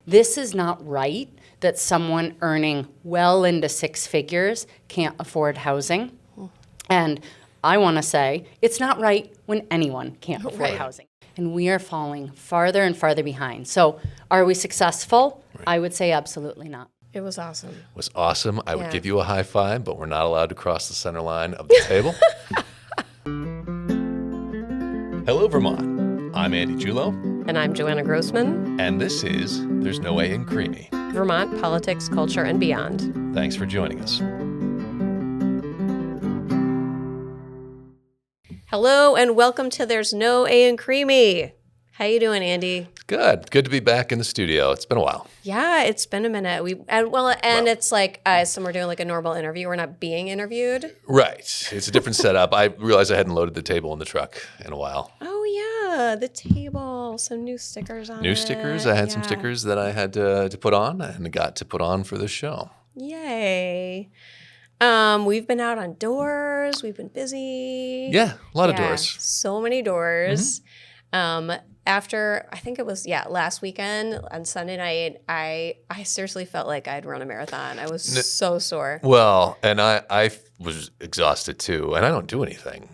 This is not right that someone earning well into six figures can't afford housing. And I want to say it's not right when anyone can't afford housing. And we are falling farther and farther behind. So are we successful? Right. I would say absolutely not. It was awesome. It was awesome. I would give you a high five, but we're not allowed to cross the center line of the table. Hello, Vermont. I'm Andy Julo. And I'm Joanna Grossman. And this is There's No Way in Creemee. Vermont politics, culture, and beyond. Thanks for joining us. Hello, and welcome to There's No A in Creemee. How you doing, Andy? Good. Good to be back in the studio. It's been a while. Yeah, it's been a minute. It's like so we're doing like a normal interview. We're not being interviewed. Right. It's a different setup. I realized I hadn't loaded the table in the truck in a while. Oh yeah, the table. Some new stickers on it. New stickers. I had some stickers that I had to put on and got to put on for this show. Yay. We've been out on doors. We've been busy. Yeah, a lot of doors. So many doors. After, I think it was, last weekend on Sunday night, I seriously felt like I'd run a marathon. I was so sore. Well, and I was exhausted too, and I don't do anything.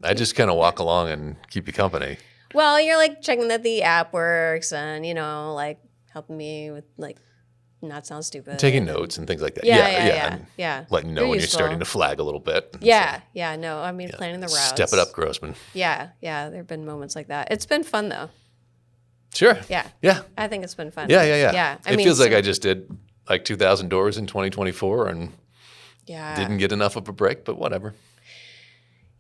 I just kind of walk along and keep you company. Well, you're like checking that the app works and, like helping me with like not sound stupid. Taking notes and things like that. Yeah. Letting you know when you're starting to flag a little bit. No, I mean, planning the routes. Step it up, Grossman. Yeah, there have been moments like that. It's been fun, though. Sure. Yeah. I think it's been fun. Yeah. It feels like I just did like 2,000 doors in 2024 and didn't get enough of a break, but whatever.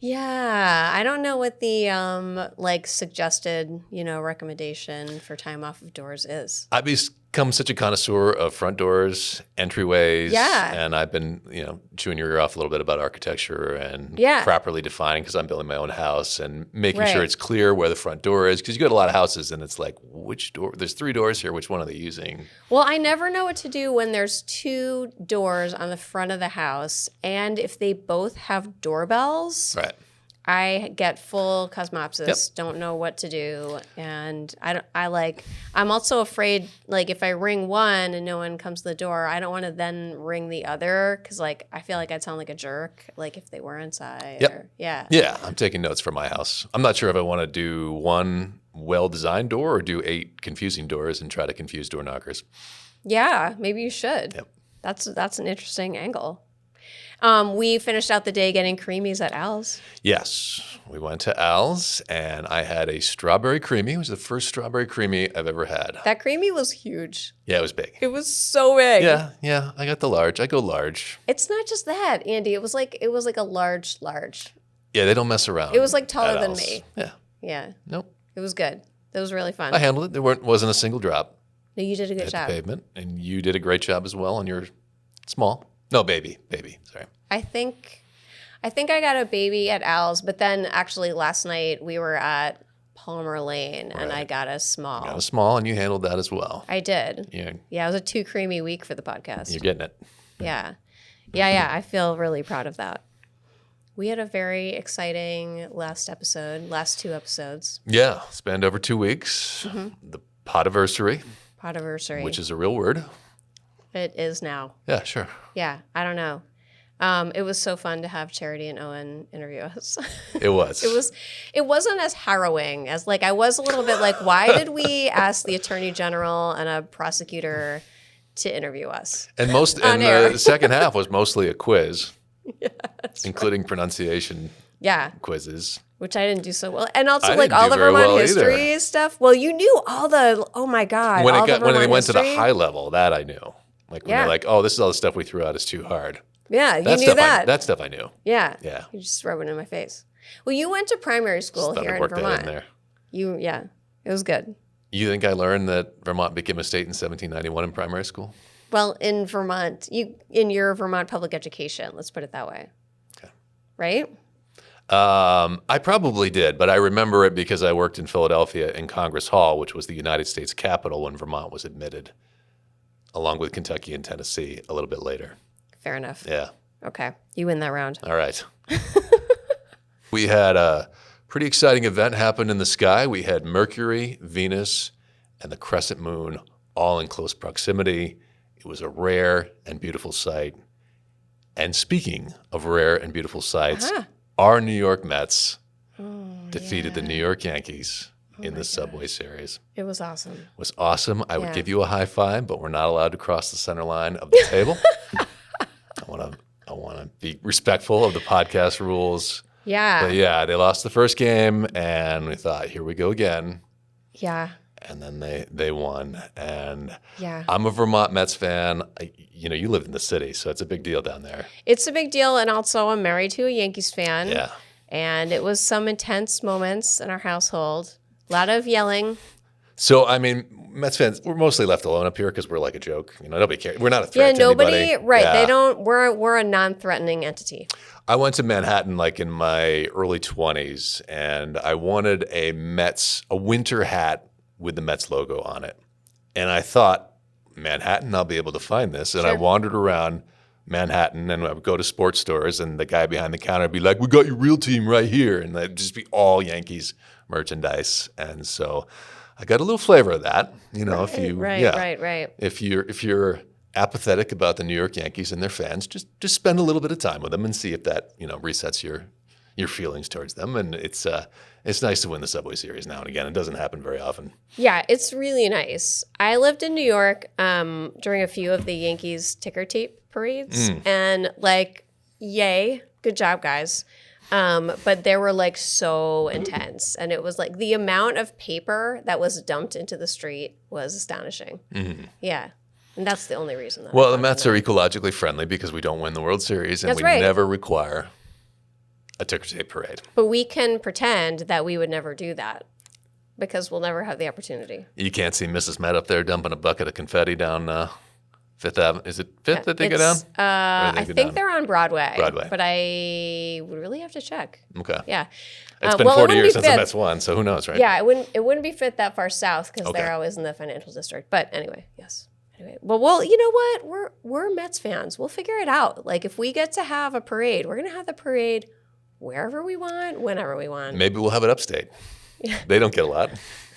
Yeah, I don't know what the suggested, recommendation for time off of doors is. I've become such a connoisseur of front doors, entryways, and I've been, chewing your ear off a little bit about architecture and properly defining because I'm building my own house and making sure it's clear where the front door is because you go to a lot of houses and it's like, which door? There's 3 doors here. Which one are they using? Well, I never know what to do when there's 2 doors on the front of the house and if they both have doorbells. Right. I get full cosmopsis, don't know what to do, and I'm also afraid, like, if I ring one and no one comes to the door, I don't want to then ring the other, because, like, I feel like I'd sound like a jerk, like, if they were inside. Yeah, I'm taking notes for my house. I'm not sure if I want to do one well-designed door or do 8 confusing doors and try to confuse door knockers. Yeah, maybe you should. Yep. That's an interesting angle. We finished out the day getting creamies at Al's. Yes, we went to Al's, and I had a strawberry creamy. It was the first strawberry creamy I've ever had. That creamy was huge. Yeah, it was big. It was so big. Yeah. I got the large. I go large. It's not just that, Andy. It was like a large. Yeah, they don't mess around. It was like taller than me. Yeah. Nope. It was good. It was really fun. I handled it. There wasn't a single drop. No, you did a good job. The pavement, and you did a great job as well. And you're small. No, baby. Sorry. I think I got a baby at Al's, but then actually last night we were at Palmer Lane and I got a small. You got a small, and you handled that as well. I did. Yeah, it was a two-Creemee week for the podcast. You're getting it. Yeah. I feel really proud of that. We had a very exciting last 2 episodes. Yeah, spanned over 2 weeks. The Podiversary. Which is a real word. It is now. Yeah, sure. Yeah, I don't know. It was so fun to have Charity and Owen interview us. It was. It wasn't as harrowing as I was a little bit like, why did we ask the Attorney General and a prosecutor to interview us? And the second half was mostly a quiz. Including pronunciation quizzes. Which I didn't do so well. And also all the Vermont history stuff. Well, you knew all the, oh my God. When they went to the high level, that I knew. Like when they're like, oh, this is all the stuff we threw out is too hard. Yeah, you knew that. That stuff I knew. Yeah. You just rubbed it in my face. Well, you went to primary school here in Vermont. That in there. It was good. You think I learned that Vermont became a state in 1791 in primary school? Well, in Vermont, in your Vermont public education, let's put it that way. Okay. Right? I probably did, but I remember it because I worked in Philadelphia in Congress Hall, which was the United States Capitol when Vermont was admitted, along with Kentucky and Tennessee a little bit later. Fair enough. Yeah. Okay. You win that round. All right. We had a pretty exciting event happen in the sky. We had Mercury, Venus, and the crescent moon all in close proximity. It was a rare and beautiful sight. And speaking of rare and beautiful sights, our New York Mets defeated the New York Yankees in the Subway Series. It was awesome. It was awesome. I would give you a high five, but we're not allowed to cross the center line of the table. I want to be respectful of the podcast rules. Yeah. But yeah, they lost the first game, and we thought, here we go again. Yeah. And then they won. And I'm a Vermont Mets fan. You live in the city, so it's a big deal down there. It's a big deal, and also I'm married to a Yankees fan. Yeah. And it was some intense moments in our household. A lot of yelling. So, I mean, Mets fans, we're mostly left alone up here because we're like a joke. Nobody cares. We're not a threat to anybody. Right. Yeah. They don't. We're a non-threatening entity. I went to Manhattan like in my early 20s, and I wanted a winter hat with the Mets logo on it. And I thought, Manhattan, I'll be able to find this. And I wandered around Manhattan, and I would go to sports stores, and the guy behind the counter would be like, we got your real team right here. And it'd just be all Yankees merchandise. And so I got a little flavor of that. If you're apathetic about the New York Yankees and their fans, just spend a little bit of time with them and see if that, resets your feelings towards them. And it's nice to win the Subway Series now and again. It doesn't happen very often. Yeah, it's really nice. I lived in New York during a few of the Yankees ticker tape parades, and yay, good job, guys. But they were so intense, and it was the amount of paper that was dumped into the street was astonishing. Mm-hmm. Yeah. And that's the only reason. Well, the Mets are ecologically friendly because we don't win the World Series, and never require a ticker tape parade. But we can pretend that we would never do that because we'll never have the opportunity. You can't see Mrs. Met up there dumping a bucket of confetti down Fifth Avenue. Is it Fifth that they go down? I think they're on Broadway. But I would really have to check. Okay. Yeah. It's been 40 years since the Mets won, so who knows, right? Yeah, it wouldn't be Fifth that far south because they're always in the financial district. But anyway, yes. Anyway, well, you know what? We're Mets fans. We'll figure it out. If we get to have a parade, we're going to have the parade wherever we want, whenever we want. Maybe we'll have it upstate. They don't get a lot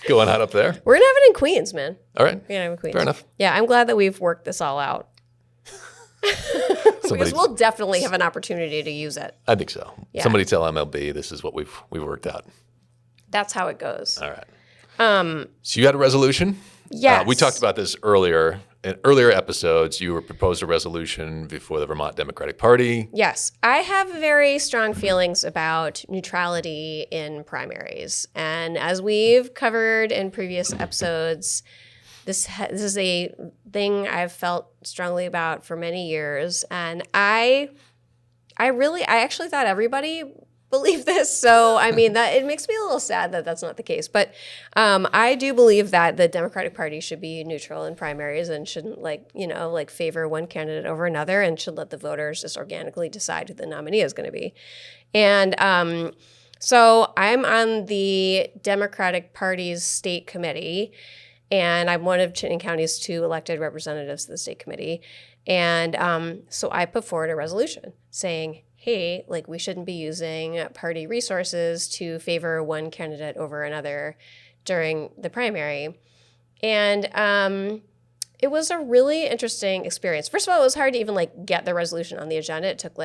going on up there. We're going to have it in Queens, man. All right. We're going to have it in Queens. Fair enough. Yeah, I'm glad that we've worked this all out. Because we'll definitely have an opportunity to use it. I think so. Yeah. Somebody tell MLB this is what we've worked out. That's how it goes. All right. So you had a resolution? Yes. We talked about this earlier. In earlier episodes, you proposed a resolution before the Vermont Democratic Party. Yes. I have very strong feelings about neutrality in primaries. And as we've covered in previous episodes, this is a thing I've felt strongly about for many years. And I actually thought everybody believe this. So, I mean, that it makes me a little sad that that's not the case. But I do believe that the Democratic Party should be neutral in primaries and shouldn't favor one candidate over another, and should let the voters just organically decide who the nominee is going to be. And so I'm on the Democratic Party's state committee, and I'm one of Chittenden County's 2 elected representatives to the state committee. And so I put forward a resolution saying, hey, we shouldn't be using party resources to favor one candidate over another during the primary. And it was a really interesting experience. First of all, it was hard to even get the resolution on the agenda. It took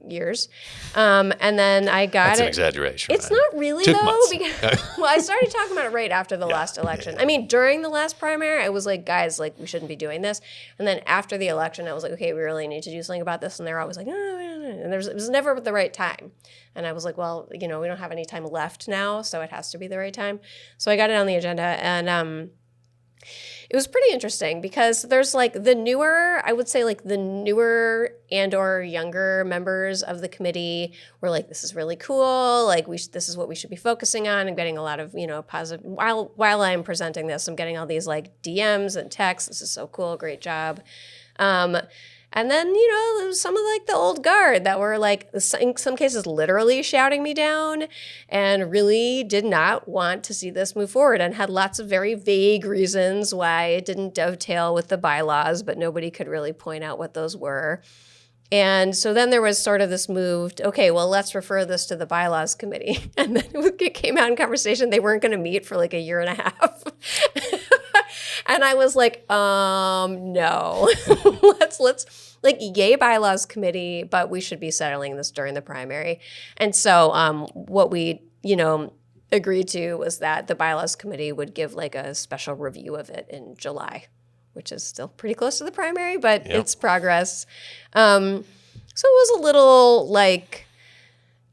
years. And then I got That's an exaggeration. It's not really, though. Because, well, I started talking about it right after the last election. I mean, during the last primary, I was guys, we shouldn't be doing this. And then after the election, I was okay, we really need to do something about this. And they were always no. And it was never the right time. And I was well, we don't have any time left now, so it has to be the right time. So I got it on the agenda, and it was pretty interesting because there's the newer, I would say the newer and or younger members of the committee were this is really cool. This is what we should be focusing on. I'm getting a lot of, positive, while I'm presenting this, I'm getting all these DMs and texts. This is so cool. Great job. And then, there was some of the old guard that were in some cases literally shouting me down and really did not want to see this move forward and had lots of very vague reasons why it didn't dovetail with the bylaws, but nobody could really point out what those were. And so then there was sort of this move, okay, well, let's refer this to the bylaws committee. And then it came out in conversation they weren't going to meet for a year and a half. And I was like, no, let's like, yay bylaws committee, but we should be settling this during the primary. And so what we, agreed to was that the bylaws committee would give like a special review of it in July, which is still pretty close to the primary, but it's progress. So it was a little like,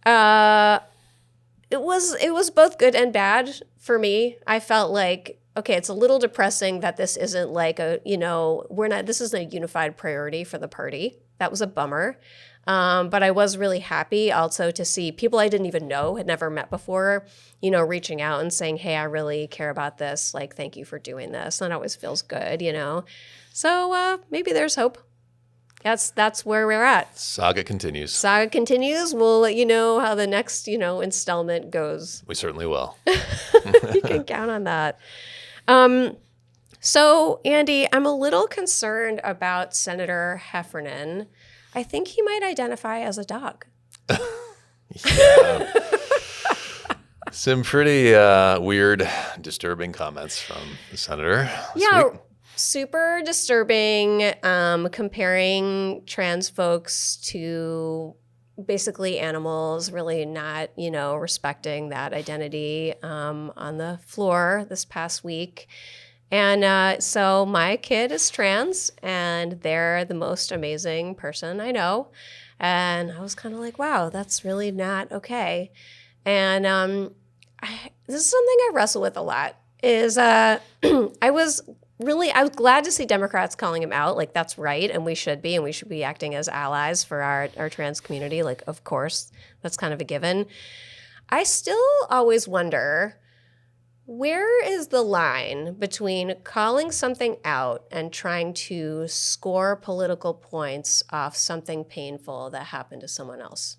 it was both good and bad for me. I felt like, okay, it's a little depressing that this isn't like this isn't a unified priority for the party. That was a bummer. But I was really happy also to see people I didn't even know, had never met before, reaching out and saying, hey, I really care about this. Like, thank you for doing this. That always feels good, So maybe there's hope. That's where we're at. Saga continues. We'll let you know how the next, installment goes. We certainly will. You can count on that. So, Andy, I'm a little concerned about Senator Heffernan. I think he might identify as a dog. Yeah. Some pretty weird, disturbing comments from the senator this week. Super disturbing, comparing trans folks to basically animals, really not, respecting that identity on the floor this past week. And so my kid is trans, and they're the most amazing person I know. And I was kind of like, wow, that's really not okay. And this is something I wrestle with a lot, is I was glad to see Democrats calling him out. Like, that's right, and we should be acting as allies for our trans community. Like, of course, that's kind of a given. I still always wonder, where is the line between calling something out and trying to score political points off something painful that happened to someone else?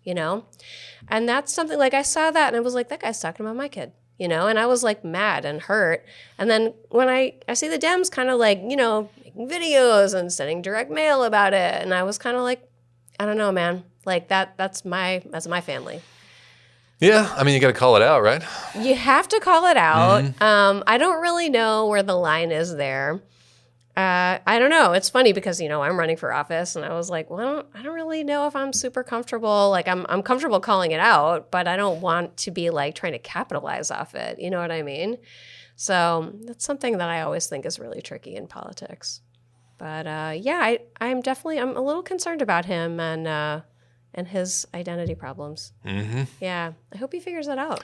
And that's something, like, I saw that and I was like, that guy's talking about my kid, and I was like mad and hurt. And then when I see the Dems kind of like, making videos and sending direct mail about it, and I was kind of like, I don't know, man, like that's my family. Yeah, I mean, you got to call it out, right? You have to call it out. Mm-hmm. I don't really know where the line is there. I don't know. It's funny because, I'm running for office, and I was like, well, I don't really know if I'm super comfortable. Like, I'm comfortable calling it out, but I don't want to be like trying to capitalize off it. You know what I mean? So that's something that I always think is really tricky in politics. But I'm a little concerned about him and his identity problems. Mm-hmm. Yeah, I hope he figures that out.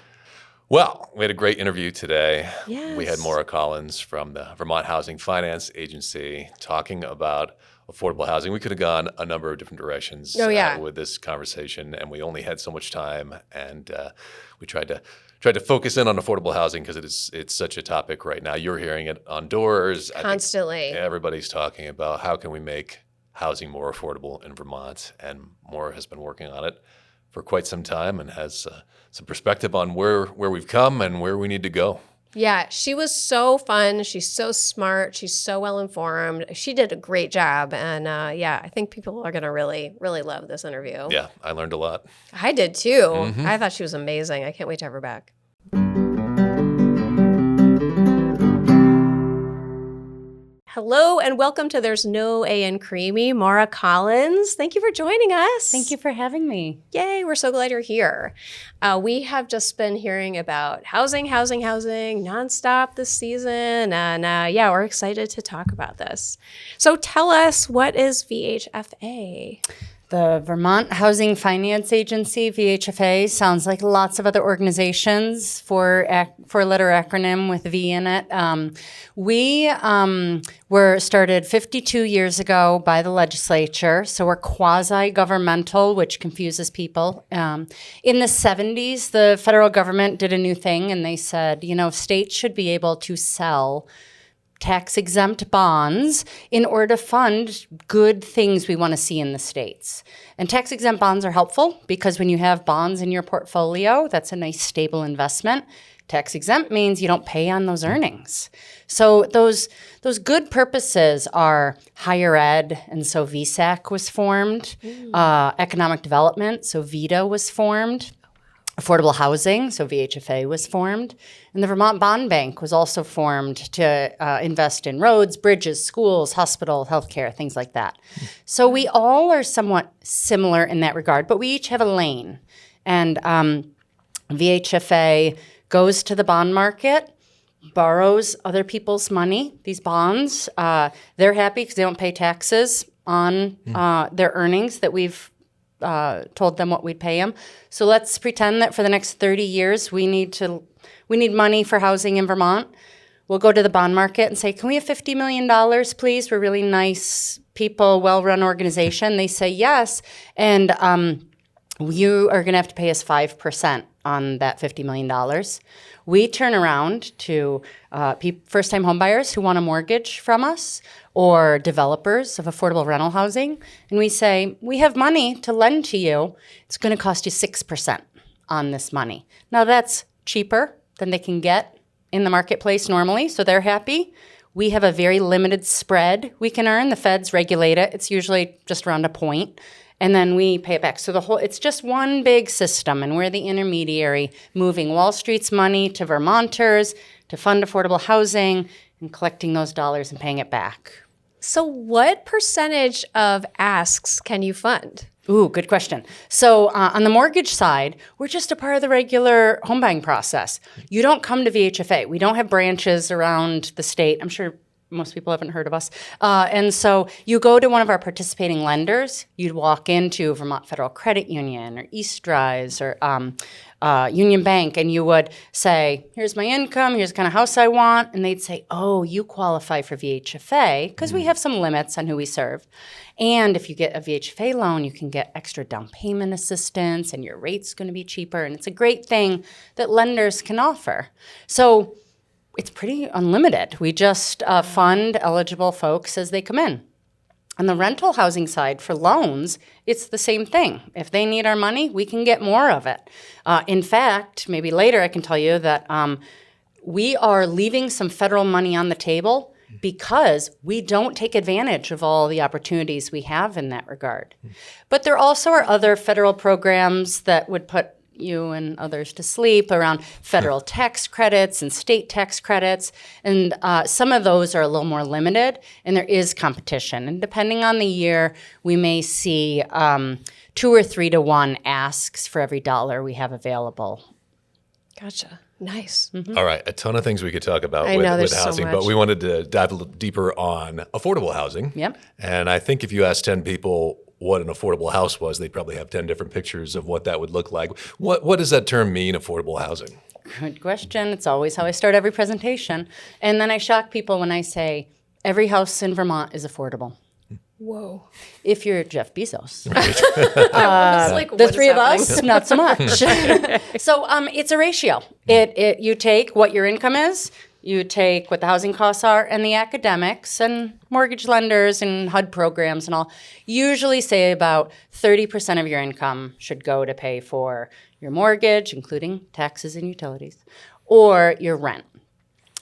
Well, we had a great interview today. Yes. We had Maura Collins from the Vermont Housing Finance Agency talking about affordable housing. We could have gone a number of different directions with this conversation, and we only had so much time. And we tried to focus in on affordable housing because it's such a topic right now. You're hearing it on doors. Constantly. Everybody's talking about how can we make housing more affordable in Vermont, and Maura has been working on it for quite some time and has some perspective on where we've come and where we need to go. Yeah, she was so fun. She's so smart. She's so well informed. She did a great job. And I think people are going to really, really love this interview. Yeah, I learned a lot. I did too. Mm-hmm. I thought she was amazing. I can't wait to have her back. Hello and welcome to There's No A in Creemee, Maura Collins. Thank you for joining us. Thank you for having me. Yay, we're so glad you're here. We have just been hearing about housing nonstop this season. And we're excited to talk about this. So tell us, what is VHFA? The Vermont Housing Finance Agency, VHFA, sounds like lots of other organizations for a letter acronym with V in it. We were started 52 years ago by the legislature, so we're quasi-governmental, which confuses people. In the 70s, the federal government did a new thing, and they said, states should be able to sell tax-exempt bonds in order to fund good things we want to see in the states. And tax-exempt bonds are helpful because when you have bonds in your portfolio, that's a nice stable investment. Tax-exempt means you don't pay on those earnings. So those good purposes are higher ed, and so VSAC was formed, economic development, so VEDA was formed. affordable housing, so VHFA was formed. And the Vermont Bond Bank was also formed to invest in roads, bridges, schools, hospitals, healthcare, things like that. So we all are somewhat similar in that regard, but we each have a lane. And VHFA goes to the bond market, borrows other people's money, these bonds. They're happy because they don't pay taxes on their earnings that we've told them what we'd pay them. So let's pretend that for the next 30 years we need money for housing in Vermont. We'll go to the bond market and say, can we have $50 million, please? We're really nice people, well-run organization. They say yes. And you are going to have to pay us 5% on that $50 million. We turn around to first-time homebuyers who want a mortgage from us or developers of affordable rental housing, and we say, we have money to lend to you. It's going to cost you 6% on this money. Now, that's cheaper than they can get in the marketplace normally, so they're happy. We have a very limited spread we can earn. The feds regulate it. It's usually just around a point. And then we pay it back. So it's just one big system, and we're the intermediary moving Wall Street's money to Vermonters to fund affordable housing and collecting those dollars and paying it back. So what percentage of asks can you fund? Ooh, good question. So on the mortgage side, we're just a part of the regular home buying process. You don't come to VHFA. We don't have branches around the state. I'm sure most people haven't heard of us. And so you go to one of our participating lenders. You'd walk into Vermont Federal Credit Union or East Rise or Union Bank, and you would say, here's my income, here's the kind of house I want. And they'd say, oh, you qualify for VHFA because we have some limits on who we serve. And if you get a VHFA loan, you can get extra down payment assistance and your rate's going to be cheaper. And it's a great thing that lenders can offer. So it's pretty unlimited. We just fund eligible folks as they come in. On the rental housing side for loans, it's the same thing. If they need our money, we can get more of it. In fact, maybe later I can tell you that we are leaving some federal money on the table because we don't take advantage of all the opportunities we have in that regard. But there also are other federal programs that would put you and others to sleep around federal tax credits and state tax credits. And some of those are a little more limited, and there is competition. And depending on the year, we may see 2 or 3 to 1 asks for every dollar we have available. Gotcha. Nice. Mm-hmm. All right. A ton of things we could talk about with housing, but we wanted to dive a little deeper on affordable housing. Yep. And I think if you ask 10 people what an affordable house was, they'd probably have 10 different pictures of what that would look like. What does that term mean, affordable housing? Good question. It's always how I start every presentation. And then I shock people when I say every house in Vermont is affordable. Whoa. If you're Jeff Bezos. The three of us, not so much. So it's a ratio. You take what your income is, you take what the housing costs are, and the academics and mortgage lenders and HUD programs and all usually say about 30% of your income should go to pay for your mortgage, including taxes and utilities, or your rent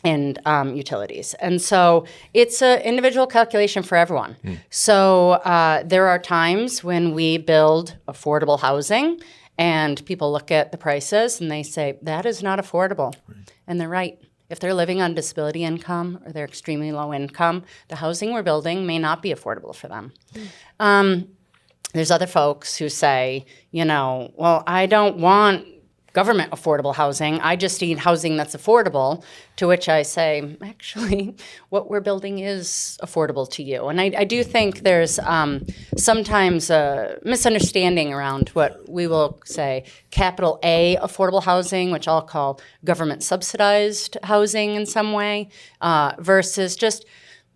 and utilities. And so it's an individual calculation for everyone. So there are times when we build affordable housing and people look at the prices and they say, that is not affordable. And they're right. If they're living on disability income or they're extremely low income, the housing we're building may not be affordable for them. There's other folks who say, well, I don't want government affordable housing. I just need housing that's affordable, to which I say, actually, what we're building is affordable to you. And I do think there's sometimes a misunderstanding around what we will say capital A affordable housing, which I'll call government subsidized housing in some way, versus just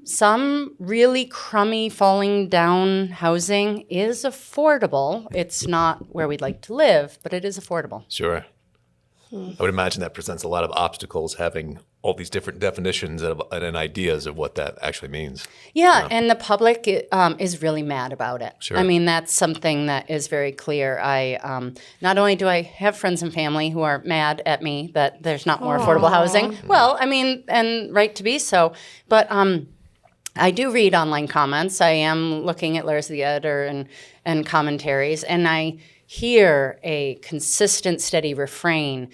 some really crummy falling down housing is affordable. It's not where we'd like to live, but it is affordable. Sure. I would imagine that presents a lot of obstacles, having all these different definitions and ideas of what that actually means. Yeah, and the public is really mad about it. Sure. I mean, that's something that is very clear. Not only do I have friends and family who are mad at me that there's not more affordable housing. Well, I mean, and right to be so, but I do read online comments. I am looking at letters of the editor and commentaries, and I hear a consistent, steady refrain,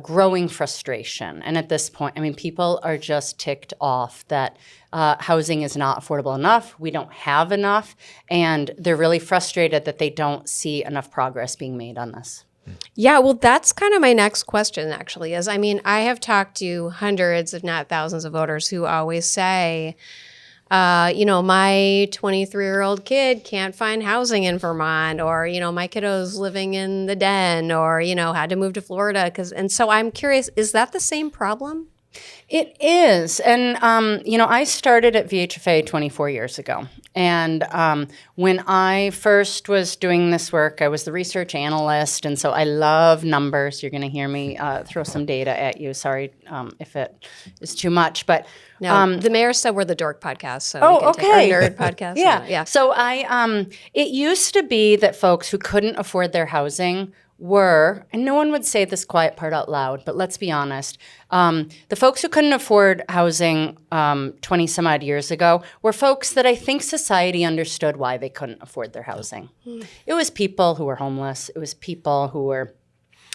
growing frustration. And at this point, I mean, people are just ticked off that housing is not affordable enough. We don't have enough. And they're really frustrated that they don't see enough progress being made on this. Yeah, well, that's kind of my next question, actually, is, I mean, I have talked to hundreds, if not thousands of voters who always say, my 23-year-old kid can't find housing in Vermont, or, my kiddo's living in the den, or, had to move to Florida. And so I'm curious, is that the same problem? It is. And, I started at VHFA 24 years ago. And when I first was doing this work, I was the research analyst. And so I love numbers. You're going to hear me throw some data at you. Sorry if it is too much. But no, the mayor said we're the Dork Podcast. So we can take our nerd podcast. Yeah. So it used to be that folks who couldn't afford their housing were, and no one would say this quiet part out loud, but let's be honest, the folks who couldn't afford housing 20 some odd years ago were folks that I think society understood why they couldn't afford their housing. It was people who were homeless. It was people who were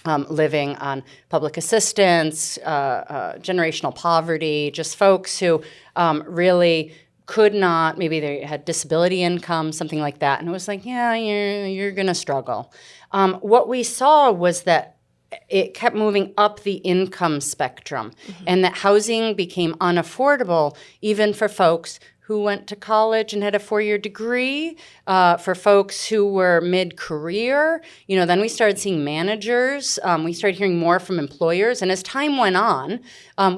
living on public assistance, generational poverty, just folks who really could not, maybe they had disability income, something like that. And it was like, yeah, you're going to struggle. What we saw was that it kept moving up the income spectrum, and that housing became unaffordable even for folks who went to college and had a 4-year degree, for folks who were mid-career. Then we started seeing managers. We started hearing more from employers. And as time went on,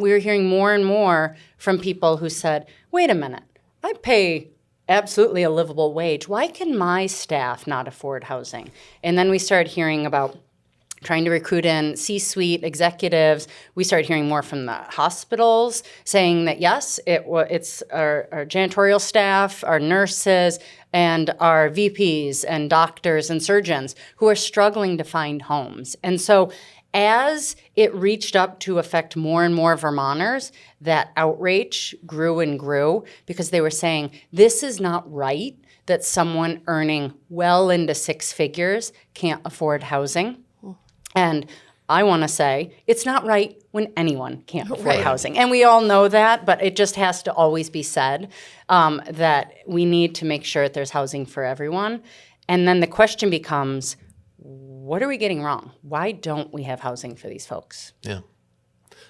we were hearing more and more from people who said, wait a minute, I pay absolutely a livable wage. Why can my staff not afford housing? And then we started hearing about trying to recruit in C-suite executives. We started hearing more from the hospitals saying that, yes, it's our janitorial staff, our nurses, and our VPs and doctors and surgeons who are struggling to find homes. And so as it reached up to affect more and more Vermonters, that outrage grew and grew because they were saying, this is not right that someone earning well into 6 figures can't afford housing. And I want to say, it's not right when anyone can't afford housing. And we all know that, but it just has to always be said that we need to make sure that there's housing for everyone. And then the question becomes, what are we getting wrong? Why don't we have housing for these folks? Yeah.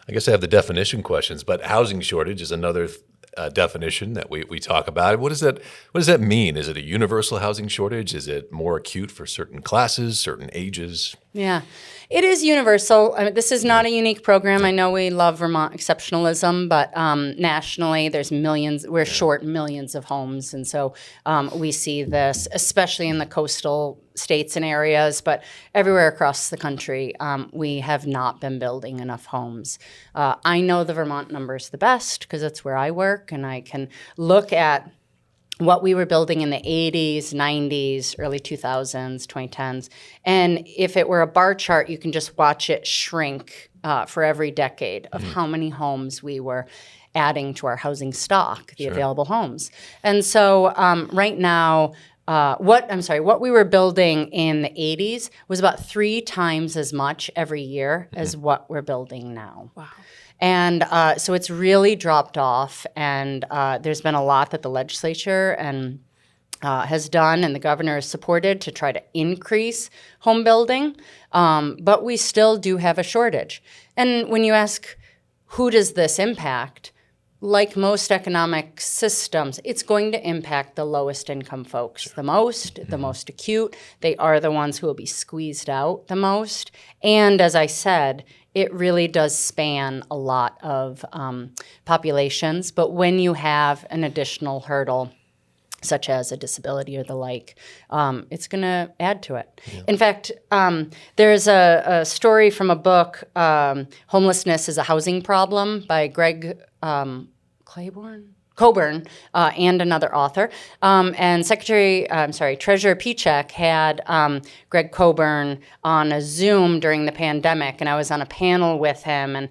I guess I have the definition questions, but housing shortage is another definition that we talk about. What does that mean? Is it a universal housing shortage? Is it more acute for certain classes, certain ages? Yeah, it is universal. I mean, this is not a unique program. I know we love Vermont exceptionalism, but nationally there's millions, we're short millions of homes. And so we see this, especially in the coastal states and areas, but everywhere across the country, we have not been building enough homes. I know the Vermont numbers the best because that's where I work, and I can look at what we were building in the 80s, 90s, early 2000s, 2010s. And if it were a bar chart, you can just watch it shrink for every decade of how many homes we were adding to our housing stock, the available homes. And so right now, what we were building in the 80s was about 3 times as much every year as what we're building now. Wow. And so it's really dropped off, and there's been a lot that the legislature and has done, and the governor has supported to try to increase home building, but we still do have a shortage. And when you ask, who does this impact? Like most economic systems, it's going to impact the lowest income folks the most acute. They are the ones who will be squeezed out the most. And as I said, it really does span a lot of populations. But when you have an additional hurdle, such as a disability or the like, it's going to add to it. Yeah. In fact, there's a story from a book, Homelessness is a Housing Problem, by Greg Coburn, and another author. And Treasurer Pichek had Greg Coburn on a Zoom during the pandemic, and I was on a panel with him, and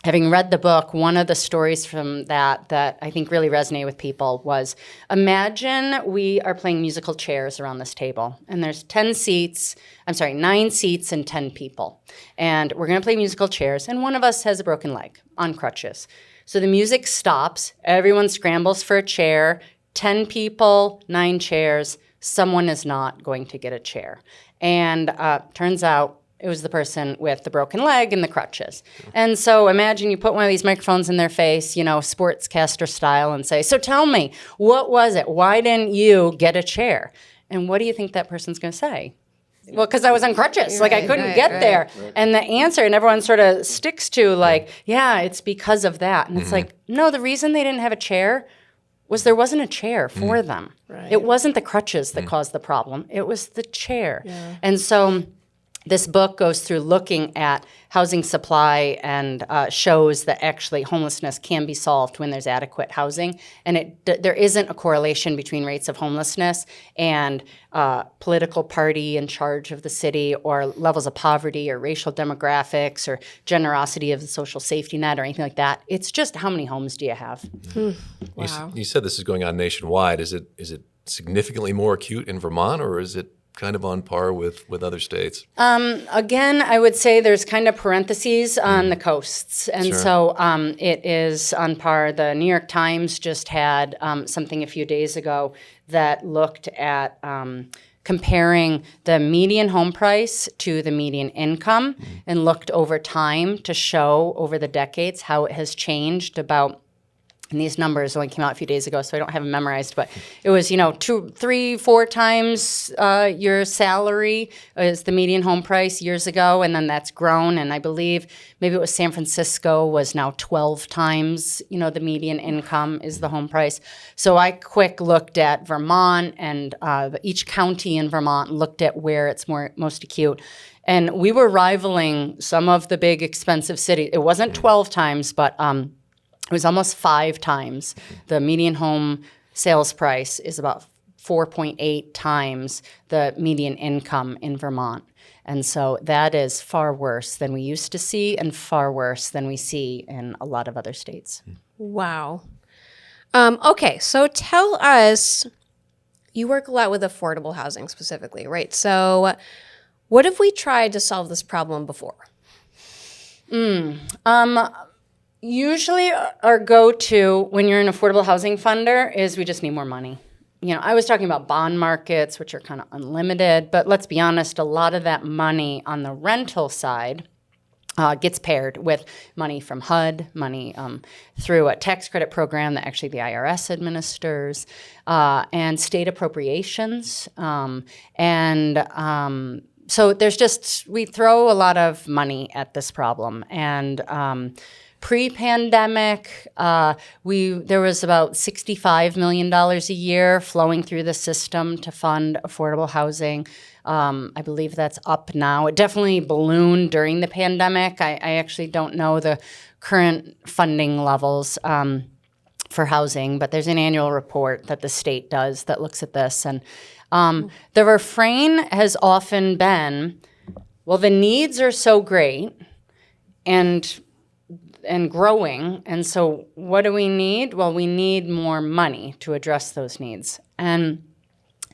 having read the book, one of the stories from that I think really resonated with people was, imagine we are playing musical chairs around this table, and there's 9 seats and 10 people. And we're going to play musical chairs, and one of us has a broken leg on crutches. So the music stops, everyone scrambles for a chair, 10 people, 9 chairs, someone is not going to get a chair. And turns out, it was the person with the broken leg and the crutches. And so imagine you put one of these microphones in their face, sportscaster style, and say, so tell me, what was it? Why didn't you get a chair? And what do you think that person's going to say? Well, because I was on crutches. I couldn't get there. Right. And the answer, and everyone sort of sticks to it's because of that. And it's no, the reason they didn't have a chair was there wasn't a chair for them. Right. It wasn't the crutches that caused the problem. It was the chair. Yeah. And so this book goes through looking at housing supply and shows that actually homelessness can be solved when there's adequate housing. And there isn't a correlation between rates of homelessness and political party in charge of the city, or levels of poverty, or racial demographics, or generosity of the social safety net, or anything like that. It's just, how many homes do you have? Wow. You said this is going on nationwide. Is it significantly more acute in Vermont, or is it kind of on par with other states? Again, I would say there's kind of parentheses on the coasts. And so it is on par. The New York Times just had something a few days ago that looked at comparing the median home price to the median income, and looked over time to show over the decades how it has changed about. And these numbers only came out a few days ago, so I don't have them memorized. But it was, 2, 3, 4 times your salary is the median home price years ago, and then that's grown. And I believe maybe it was San Francisco was now 12 times, the median income is the home price. So I quick looked at Vermont and each county in Vermont, looked at where it's most acute. And we were rivaling some of the big expensive cities. It wasn't 12 times, but it was almost 5 times. The median home sales price is about 4.8 times the median income in Vermont. And so that is far worse than we used to see, and far worse than we see in a lot of other states. Wow. Okay, so tell us, you work a lot with affordable housing specifically, right? So what have we tried to solve this problem before? Usually our go-to when you're an affordable housing funder is we just need more money. I was talking about bond markets, which are kind of unlimited, but let's be honest, a lot of that money on the rental side gets paired with money from HUD, money through a tax credit program that actually the IRS administers, and state appropriations. So we throw a lot of money at this problem. And pre-pandemic, there was about $65 million a year flowing through the system to fund affordable housing. I believe that's up now. It definitely ballooned during the pandemic. I actually don't know the current funding levels for housing, but there's an annual report that the state does that looks at this. And the refrain has often been, well, the needs are so great and growing, and so what do we need? Well, we need more money to address those needs. And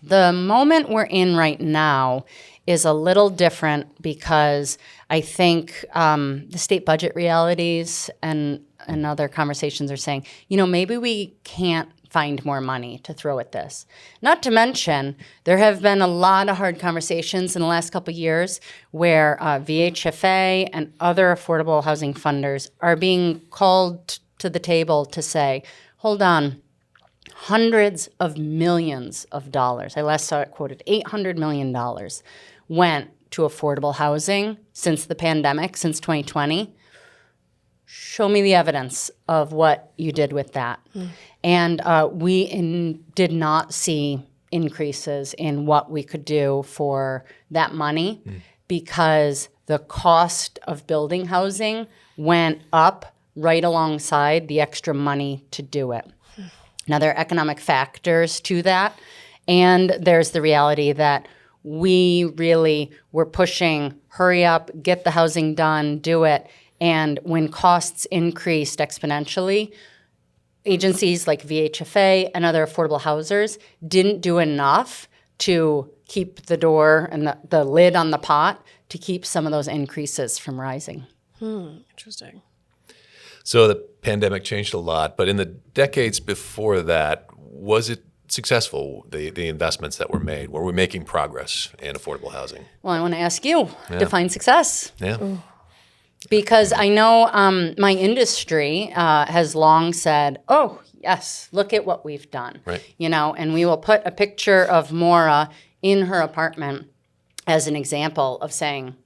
the moment we're in right now is a little different because I think the state budget realities and other conversations are saying, maybe we can't find more money to throw at this. Not to mention, there have been a lot of hard conversations in the last couple of years where VHFA and other affordable housing funders are being called to the table to say, hold on, hundreds of millions of dollars, I last saw it quoted, $800 million went to affordable housing since the pandemic, since 2020. Show me the evidence of what you did with that. And we did not see increases in what we could do for that money because the cost of building housing went up right alongside the extra money to do it. Now, there are economic factors to that, and there's the reality that we really were pushing, hurry up, get the housing done, do it. And when costs increased exponentially, agencies like VHFA and other affordable housers didn't do enough to keep the door and the lid on the pot to keep some of those increases from rising. Interesting. So the pandemic changed a lot, but in the decades before that, was it successful, the investments that were made? Were we making progress in affordable housing? Well, I want to ask you, define success. Yeah. Ooh. Because I know my industry has long said, oh, yes, look at what we've done. Right. And we will put a picture of Maura in her apartment as an example of saying,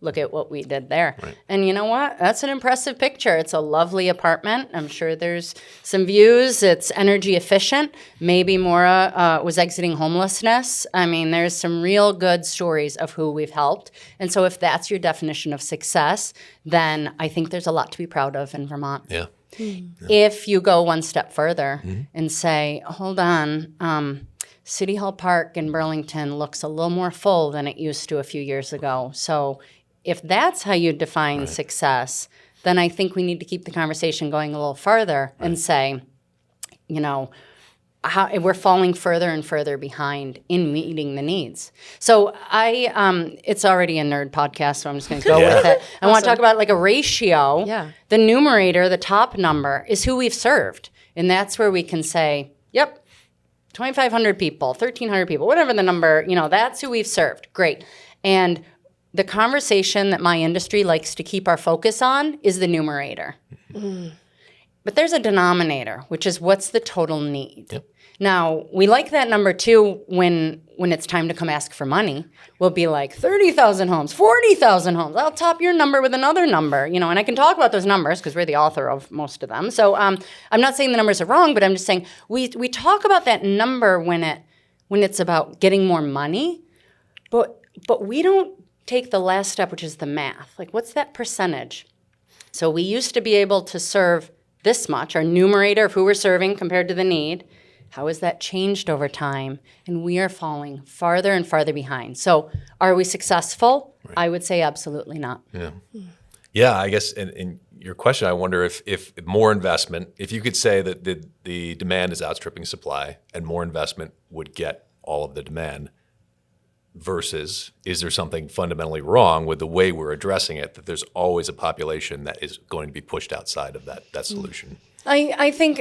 look at what we did there. Right. And you know what? That's an impressive picture. It's a lovely apartment. I'm sure there's some views. It's energy efficient. Maybe Maura was exiting homelessness. I mean, there's some real good stories of who we've helped. And so if that's your definition of success, then I think there's a lot to be proud of in Vermont. Yeah. If you go one step further and say, hold on, City Hall Park in Burlington looks a little more full than it used to a few years ago. So if that's how you define success, then I think we need to keep the conversation going a little farther and say, how we're falling further and further behind in meeting the needs. So it's already a nerd podcast, so I'm just going to go with it. I want to talk about like a ratio. Yeah. The numerator, the top number, is who we've served. And that's where we can say, yep, 2,500 people, 1,300 people, whatever the number, that's who we've served. Great. And the conversation that my industry likes to keep our focus on is the numerator. But there's a denominator, which is what's the total need. Yep. Now, we like that number too when it's time to come ask for money. We'll be like 30,000 homes, 40,000 homes. I'll top your number with another number, and I can talk about those numbers because we're the author of most of them. So I'm not saying the numbers are wrong, but I'm just saying we talk about that number when it's about getting more money, but we don't take the last step, which is the math. Like, what's that percentage? So we used to be able to serve this much, our numerator of who we're serving compared to the need. How has that changed over time? And we are falling farther and farther behind. So are we successful? Right. I would say absolutely not. Yeah. Yeah, I guess in your question, I wonder if more investment, if you could say that the demand is outstripping supply and more investment would get all of the demand, versus is there something fundamentally wrong with the way we're addressing it, that there's always a population that is going to be pushed outside of that solution? I think,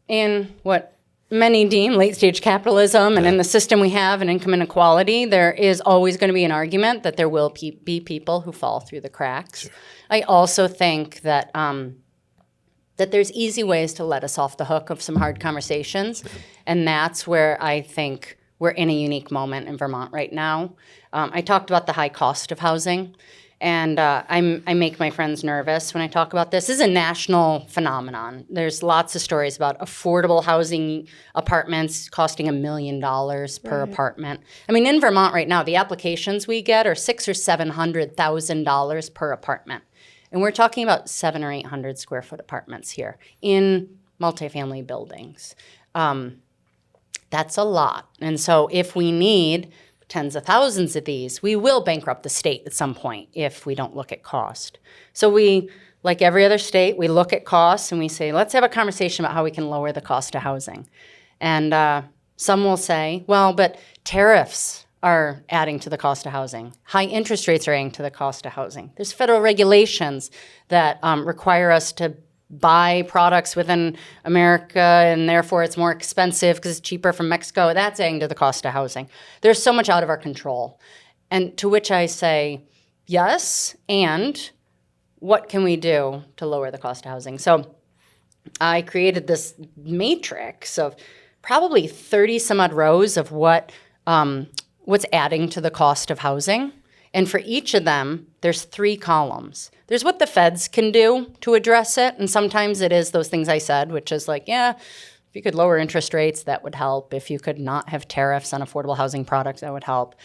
in what many deem late-stage capitalism and in the system we have and income inequality, there is always going to be an argument that there will be people who fall through the cracks. Sure. I also think that that there's easy ways to let us off the hook of some hard conversations, and that's where I think we're in a unique moment in Vermont right now. I talked about the high cost of housing, and I make my friends nervous when I talk about this. This is a national phenomenon. There's lots of stories about affordable housing apartments costing $1 million per apartment. In Vermont right now, the applications we get are $600,000 or $700,000 per apartment, and we're talking about 700 or 800 square foot apartments here in multifamily buildings. That's a lot. And so if we need tens of thousands of these, we will bankrupt the state at some point if we don't look at cost. So we, like every other state, we look at costs and we say, let's have a conversation about how we can lower the cost of housing. And some will say, well, but tariffs are adding to the cost of housing. High interest rates are adding to the cost of housing. There's federal regulations that require us to buy products within America, and therefore it's more expensive because it's cheaper from Mexico. That's adding to the cost of housing. There's so much out of our control. And to which I say, yes, and what can we do to lower the cost of housing? So I created this matrix of probably 30 some odd rows of what's adding to the cost of housing. And for each of them, there's 3 columns. There's what the feds can do to address it. And sometimes it is those things I said, which is like, if you could lower interest rates, that would help. If you could not have tariffs on affordable housing products, that would help.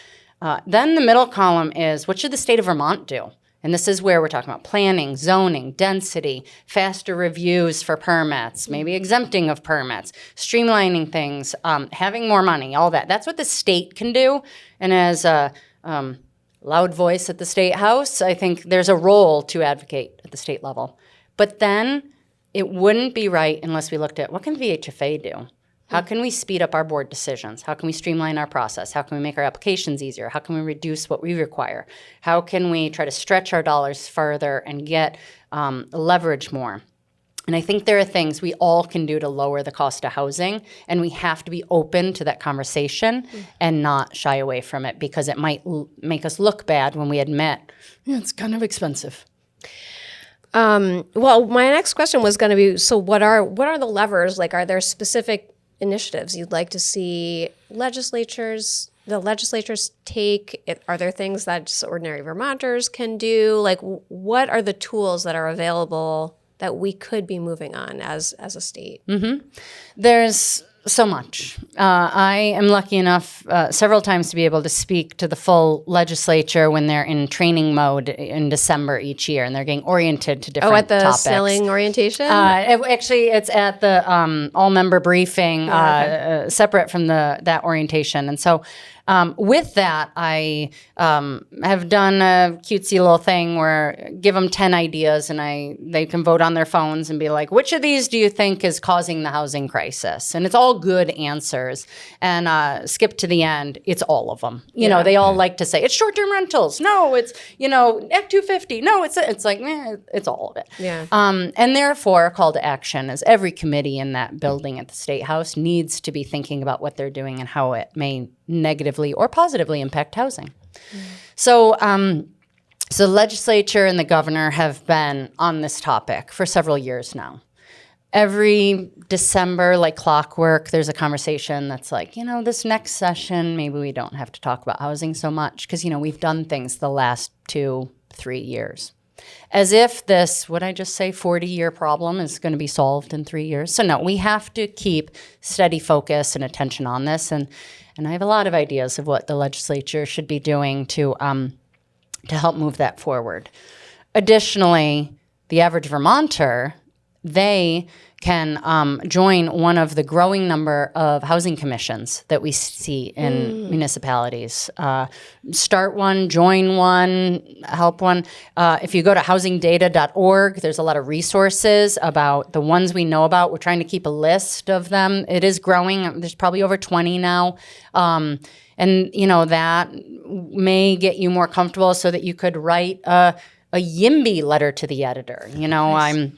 Then the middle column is, what should the state of Vermont do? And this is where we're talking about planning, zoning, density, faster reviews for permits, maybe exempting of permits, streamlining things, having more money, all that. That's what the state can do. And as loud voice at the state house. I think there's a role to advocate at the state level. But then it wouldn't be right unless we looked at what can VHFA do? How can we speed up our board decisions? How can we streamline our process? How can we make our applications easier? How can we reduce what we require? How can we try to stretch our dollars further and get leverage more? And I think there are things we all can do to lower the cost of housing, and we have to be open to that conversation and not shy away from it, because it might make us look bad when we admit it's kind of expensive. Well, my next question was going to be, so what are the levers? Like, are there specific initiatives you'd like to see the legislatures take? Are there things that just ordinary Vermonters can do? Like, what are the tools that are available that we could be moving on as a state? Mm-hmm. There's so much. I am lucky enough several times to be able to speak to the full legislature when they're in training mode in December each year, and they're getting oriented to different topics. Oh, at the snelling orientation? Actually, it's at the all-member briefing, separate from that orientation. And so with that, I have done a cutesy little thing where give them 10 ideas, and they can vote on their phones and be like, which of these do you think is causing the housing crisis? And it's all good answers. And skip to the end, it's all of them. You know, they all like to say, it's short-term rentals. No, it's, Act 250. No, it's like, it's all of it. Yeah. And therefore, a call to action is every committee in that building at the State House needs to be thinking about what they're doing and how it may negatively or positively impact housing. So the legislature and the governor have been on this topic for several years now. Every December, like clockwork, there's a conversation that's like, this next session, maybe we don't have to talk about housing so much because, we've done things the last 2-3 years. As if this, what I just say, 40-year problem is going to be solved in 3 years. So no, we have to keep steady focus and attention on this. And I have a lot of ideas of what the legislature should be doing to help move that forward. Additionally, the average Vermonter, they can join one of the growing number of housing commissions that we see in municipalities. Start one, join one, help one. If you go to housingdata.org, there's a lot of resources about the ones we know about. We're trying to keep a list of them. It is growing. There's probably over 20 now. And, that may get you more comfortable so that you could write a YIMBY letter to the editor. Nice.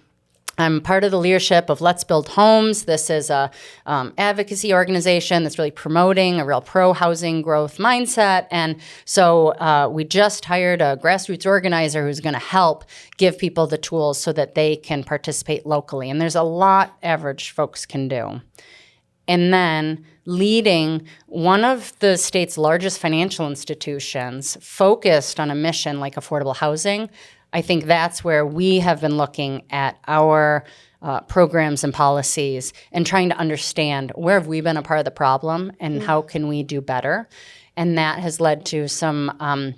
I'm part of the leadership of Let's Build Homes. This is a advocacy organization that's really promoting a real pro-housing growth mindset. And so we just hired a grassroots organizer who's going to help give people the tools so that they can participate locally. And there's a lot average folks can do. And then leading one of the state's largest financial institutions focused on a mission like affordable housing, I think that's where we have been looking at our programs and policies and trying to understand where have we been a part of the problem and how can we do better. And that has led to some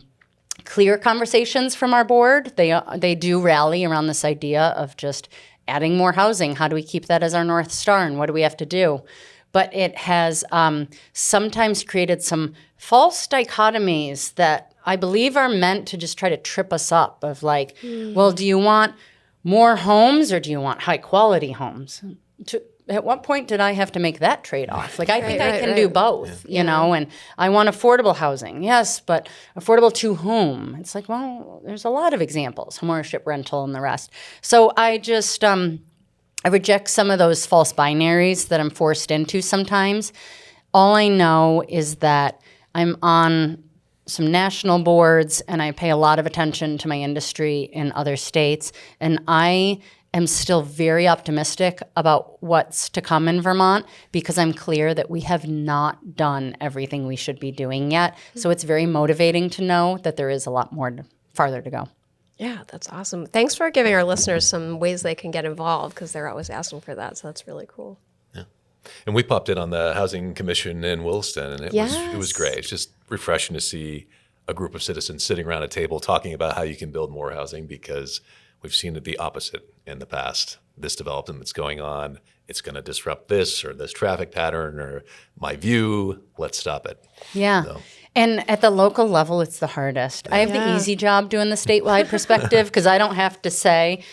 clear conversations from our board. They do rally around this idea of just adding more housing. How do we keep that as our North Star, and what do we have to do? But it has sometimes created some false dichotomies that I believe are meant to just try to trip us up of like, well, do you want more homes or do you want high quality homes? At what point did I have to make that trade-off? Like, I think I can do both, you know, and I want affordable housing. Yes, but affordable to whom? It's like, well, there's a lot of examples, homeownership, rental, and the rest. So I just, I reject some of those false binaries that I'm forced into sometimes. All I know is that I'm on some national boards and I pay a lot of attention to my industry in other states, and I am still very optimistic about what's to come in Vermont because I'm clear that we have not done everything we should be doing yet. So it's very motivating to know that there is a lot more farther to go. Yeah, that's awesome. Thanks for giving our listeners some ways they can get involved because they're always asking for that. So that's really cool. Yeah. And we popped in on the Housing Commission in Williston, and it was great. It's just refreshing to see a group of citizens sitting around a table talking about how you can build more housing because we've seen the opposite in the past. This development that's going on, it's going to disrupt this or this traffic pattern or my view. Let's stop it. Yeah. So. And at the local level, it's the hardest. I have the easy job doing the statewide perspective because I don't have to say,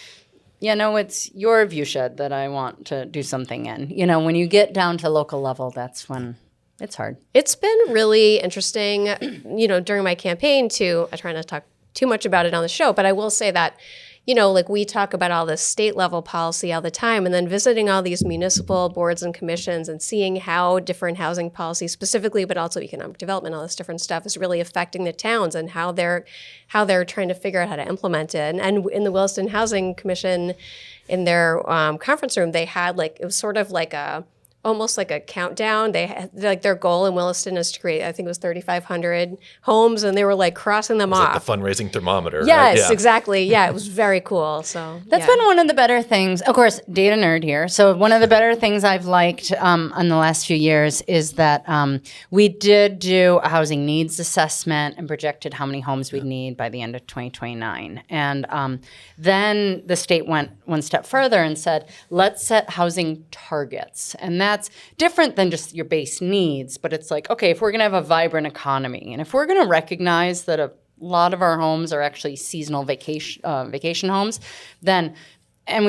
it's your view shed that I want to do something in. When you get down to local level, that's when it's hard. It's been really interesting, during my campaign I try not to talk too much about it on the show, but I will say that we talk about all this state level policy all the time, and then visiting all these municipal boards and commissions and seeing how different housing policy specifically, but also economic development, all this different stuff is really affecting the towns and how they're trying to figure out how to implement it. And in the Williston Housing Commission, in their conference room, they had it was sort of almost like a countdown. They had their goal in Williston is to create, I think it was 3,500 homes, and they were crossing them off. Like the fundraising thermometer. Yes, right? Yeah. Exactly. Yeah, it was very cool. So that's been one of the better things. Of course, data nerd here. So one of the better things I've liked in the last few years is that we did do a housing needs assessment and projected how many homes we'd need by the end of 2029. And then the state went one step further and said, let's set housing targets. And that's different than just your base needs, but it's okay, if we're going to have a vibrant economy, and if we're going to recognize that a lot of our homes are actually seasonal vacation homes, then,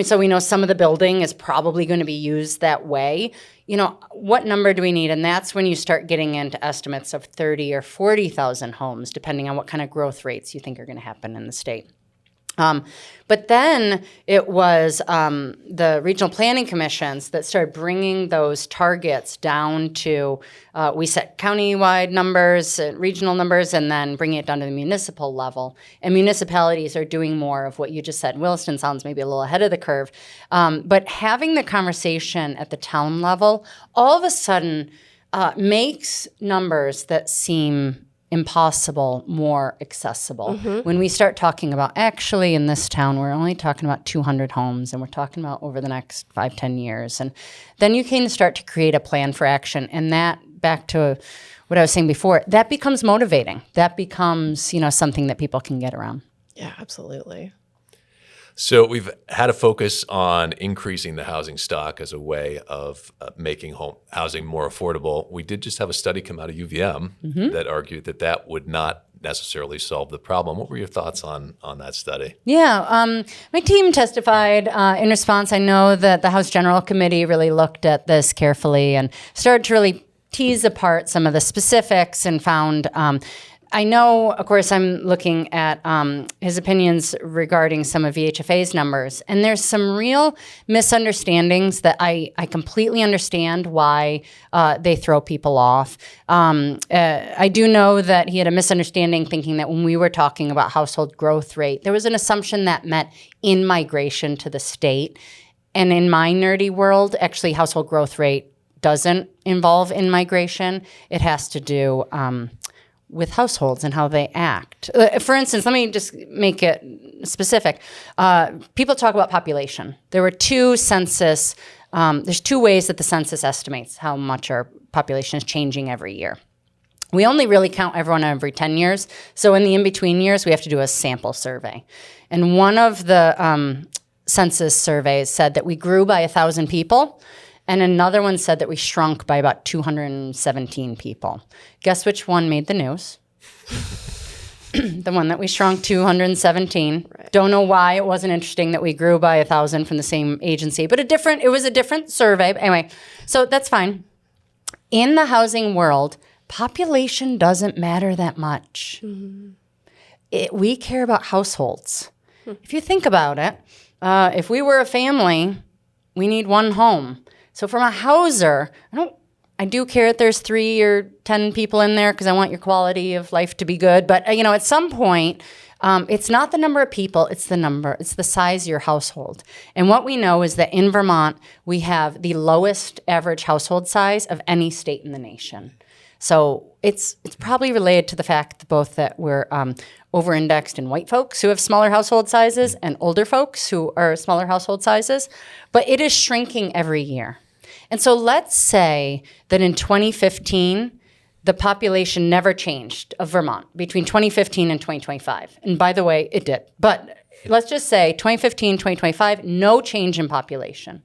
so we know some of the building is probably going to be used that way, what number do we need? And that's when you start getting into estimates of 30 or 40,000 homes, depending on what kind of growth rates you think are going to happen in the state. But then it was the regional planning commissions that started bringing those targets down to, we set county-wide numbers, regional numbers, and then bringing it down to the municipal level. And municipalities are doing more of what you just said. Williston sounds maybe a little ahead of the curve. But having the conversation at the town level all of a sudden makes numbers that seem impossible more accessible. Mm-hmm. When we start talking about, actually in this town, we're only talking about 200 homes, and we're talking about over the next 5-10 years. And then you can start to create a plan for action. And that, back to what I was saying before, that becomes motivating. That becomes, something that people can get around. Yeah, absolutely. So we've had a focus on increasing the housing stock as a way of making home housing more affordable. We did just have a study come out of UVM that argued that would not necessarily solve the problem. What were your thoughts on that study? Yeah, my team testified in response. I know that the House General Committee really looked at this carefully and started to really tease apart some of the specifics and found I know, of course, I'm looking at his opinions regarding some of VHFA's numbers, and there's some real misunderstandings that I completely understand why they throw people off. I do know that he had a misunderstanding thinking that when we were talking about household growth rate, there was an assumption that meant in-migration to the state. And in my nerdy world, actually, household growth rate doesn't involve in-migration. It has to do with households and how they act. For instance, let me just make it specific. People talk about population. There were there's two ways that the census estimates how much our population is changing every year. We only really count everyone every 10 years. So in the in-between years, we have to do a sample survey. And one of the census surveys said that we grew by 1,000 people, and another one said that we shrunk by about 217 people. Guess which one made the news? The one that we shrunk 217. Right. Don't know why it wasn't interesting that we grew by 1,000 from the same agency, but it was a different survey. Anyway, so that's fine. In the housing world, population doesn't matter that much. Mm-hmm. We care about households. If you think about it, if we were a family, we need one home. So from a houser, I do care that there's 3 or 10 people in there because I want your quality of life to be good. But at some point, it's not the number of people; it's the size of your household. And what we know is that in Vermont, we have the lowest average household size of any state in the nation. So it's probably related to the fact that we're over-indexed in white folks who have smaller household sizes and older folks who are smaller household sizes. But it is shrinking every year. And so let's say that in 2015, the population never changed of Vermont between 2015 and 2025. And by the way, it did. But let's just say 2015, 2025, no change in population.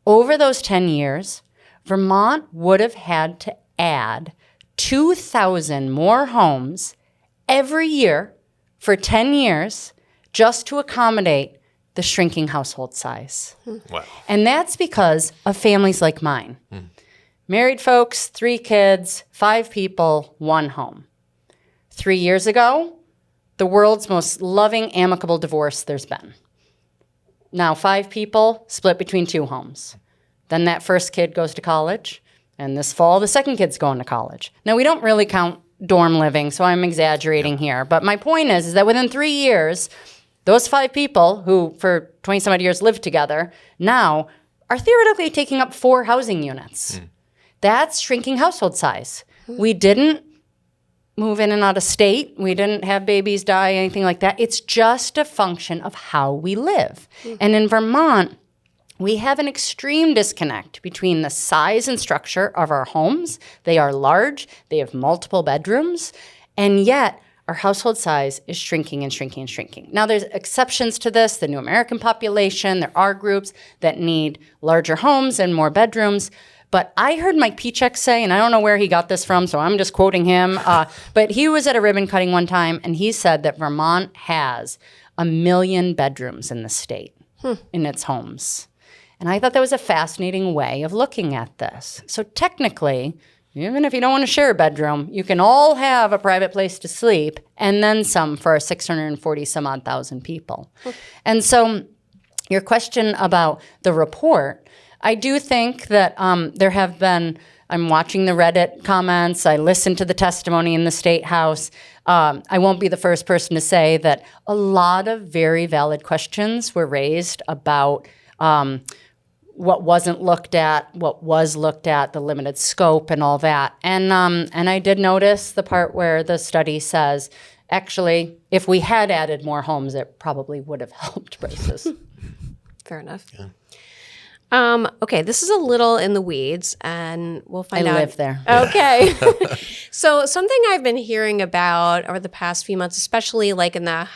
Over those 10 years, Vermont would have had to add 2,000 more homes every year for 10 years just to accommodate the shrinking household size. Wow. And that's because of families like mine. Married folks, 3 kids, 5 people, 1 home. 3 years ago, the world's most loving, amicable divorce there's been. Now 5 people split between 2 homes. Then that first kid goes to college, and this fall the second kid's going to college. Now we don't really count dorm living, so I'm exaggerating here. But my point is that within 3 years, those 5 people who for 20 some odd years lived together now are theoretically taking up 4 housing units. That's shrinking household size. We didn't move in and out of state. We didn't have babies die, anything like that. It's just a function of how we live. And in Vermont, we have an extreme disconnect between the size and structure of our homes. They are large, they have multiple bedrooms, and yet our household size is shrinking and shrinking and shrinking. Now, there's exceptions to this, the new American population. There are groups that need larger homes and more bedrooms. But I heard Mike Pichek say, and I don't know where he got this from, so I'm just quoting him, but he was at a ribbon cutting one time, and he said that Vermont has 1 million bedrooms in the state in its homes. And I thought that was a fascinating way of looking at this. So technically, even if you don't want to share a bedroom, you can all have a private place to sleep and then some for 640 some odd thousand people. And so your question about the report, I do think that there have been, I'm watching the Reddit comments, I listened to the testimony in the State House. I won't be the first person to say that a lot of very valid questions were raised about what wasn't looked at, what was looked at, the limited scope and all that. And I did notice the part where the study says, actually, if we had added more homes, it probably would have helped prices. Fair enough. Yeah. Okay, this is a little in the weeds, and we'll find out. I live there. Okay. So something I've been hearing about over the past few months, especially like in the,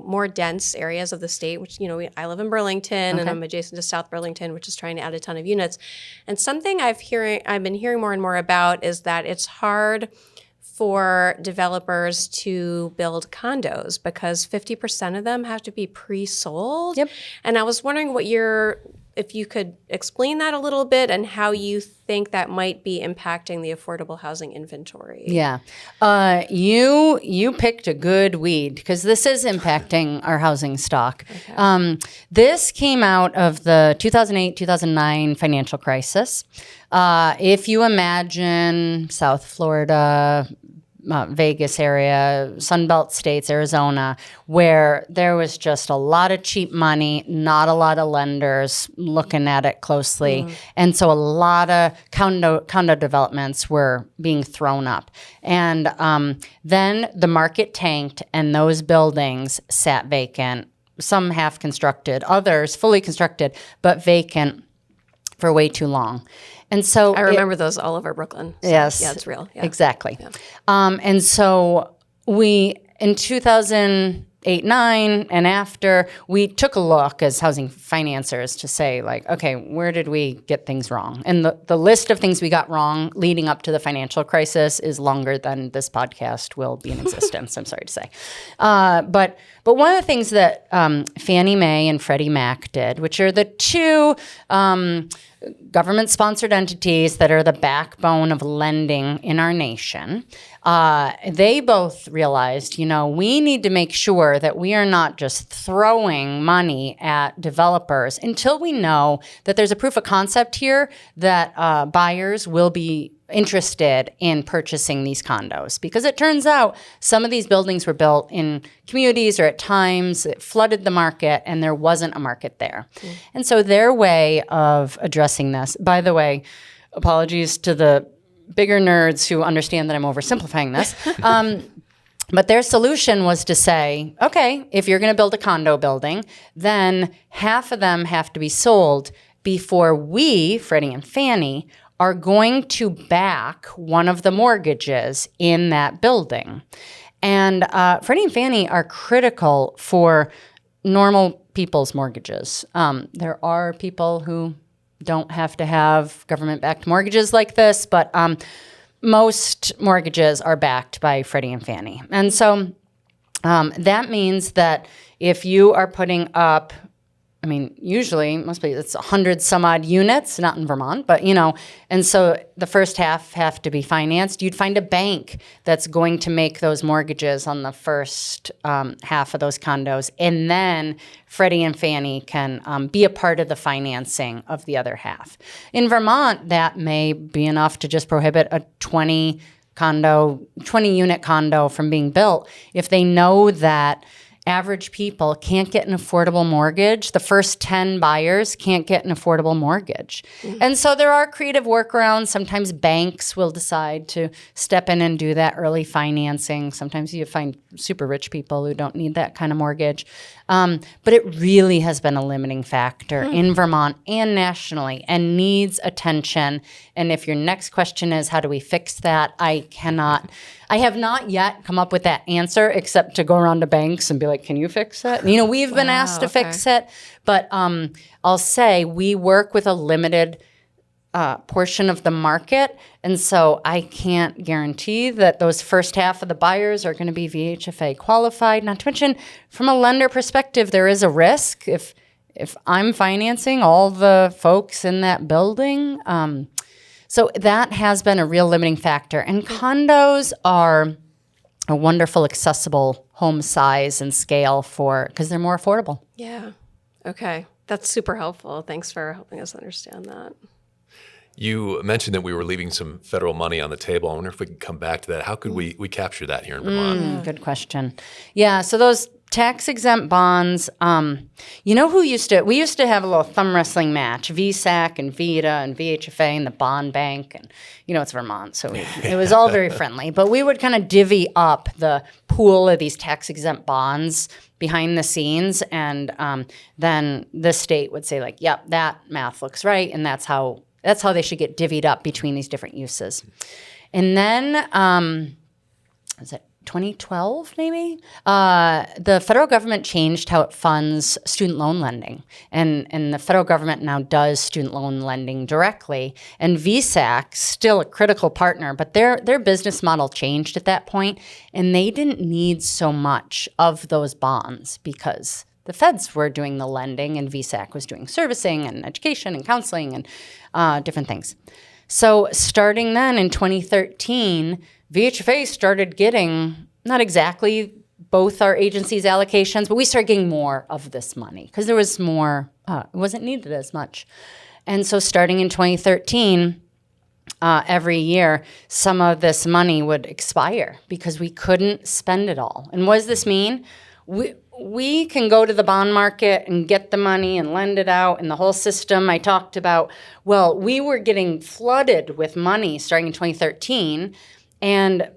more dense areas of the state, which, I live in Burlington, and I'm adjacent to South Burlington, which is trying to add a ton of units. And something I've been hearing more and more about is that it's hard for developers to build condos because 50% of them have to be pre-sold. Yep. And I was wondering if you could explain that a little bit and how you think that might be impacting the affordable housing inventory. Yeah. You picked a good weed because this is impacting our housing stock. Okay. This came out of the 2008-2009 financial crisis. If you imagine South Florida, Vegas area, Sunbelt states, Arizona, where there was just a lot of cheap money, not a lot of lenders looking at it closely. And so a lot of condo developments were being thrown up. And then the market tanked and those buildings sat vacant, some half constructed, others fully constructed, but vacant for way too long. And so I remember those all over Brooklyn. So, yes. Yeah, it's real. Yeah. Exactly. Yeah. And so we, in 2008-9 and after, we took a look as housing financiers to say, like, okay, where did we get things wrong? And the list of things we got wrong leading up to the financial crisis is longer than this podcast will be in existence, I'm sorry to say. But one of the things that Fannie Mae and Freddie Mac did, which are the two government-sponsored entities that are the backbone of lending in our nation, they both realized, we need to make sure that we are not just throwing money at developers until we know that there's a proof of concept here that buyers will be interested in purchasing these condos. Because it turns out some of these buildings were built in communities or at times it flooded the market and there wasn't a market there. And so their way of addressing this, by the way, apologies to the bigger nerds who understand that I'm oversimplifying this, but their solution was to say, okay, if you're going to build a condo building, then half of them have to be sold before we, Freddie and Fannie, are going to back one of the mortgages in that building. And Freddie and Fannie are critical for normal people's mortgages. There are people who don't have to have government-backed mortgages like this, but most mortgages are backed by Freddie and Fannie. And so that means that if you are putting up, I mean, usually, most places, it's 100 some odd units, not in Vermont, but, and so the first half have to be financed. You'd find a bank that's going to make those mortgages on the first half of those condos, and then Freddie and Fannie can be a part of the financing of the other half. In Vermont, that may be enough to just prohibit a 20 unit condo from being built if they know that average people can't get an affordable mortgage. The first 10 buyers can't get an affordable mortgage. And so there are creative workarounds. Sometimes banks will decide to step in and do that early financing. Sometimes you find super rich people who don't need that kind of mortgage. But it really has been a limiting factor in Vermont and nationally and needs attention. And if your next question is, how do we fix that? I have not yet come up with that answer except to go around to banks and be like, can you fix it? We've been asked to fix it, but I'll say we work with a limited portion of the market. And so I can't guarantee that those first half of the buyers are going to be VHFA qualified. Not to mention, from a lender perspective, there is a risk if I'm financing all the folks in that building. So that has been a real limiting factor. And condos are a wonderful, accessible home size and scale because they're more affordable. Yeah. Okay. That's super helpful. Thanks for helping us understand that. You mentioned that we were leaving some federal money on the table. I wonder if we could come back to that. How could we capture that here in Vermont? Good question. Yeah, so those tax-exempt bonds, we used to have a little thumb wrestling match, VSAC and VITA and VHFA and the bond bank. And, it's Vermont, so it was all very friendly. But we would kind of divvy up the pool of these tax-exempt bonds behind the scenes. And then the state would say, yep, that math looks right. And that's how they should get divvied up between these different uses. And then, was it 2012 maybe? The federal government changed how it funds student loan lending. And the federal government now does student loan lending directly. And VSAC, still a critical partner, but their business model changed at that point. And they didn't need so much of those bonds because the feds were doing the lending and VSAC was doing servicing and education and counseling and different things. So starting then in 2013, VHFA started getting, not exactly both our agencies' allocations, but we started getting more of this money because there was more, it wasn't needed as much. And so starting in 2013, every year, some of this money would expire because we couldn't spend it all. And what does this mean? We can go to the bond market and get the money and lend it out, and the whole system I talked about. Well, we were getting flooded with money starting in 2013, and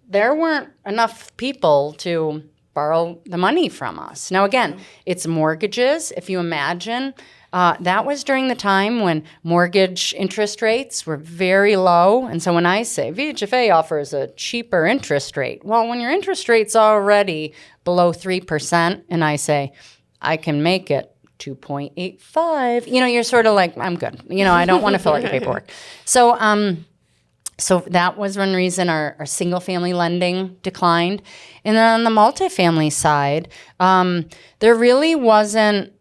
there weren't enough people to borrow the money from us. Now, again, it's mortgages. If you imagine, that was during the time when mortgage interest rates were very low. And so when I say VHFA offers a cheaper interest rate, well, when your interest rate's already below 3%, and I say, I can make it 2.85, you're sort of like, I'm good. I don't want to fill out your paperwork. So that was one reason our single-family lending declined. And then on the multifamily side, there really wasn't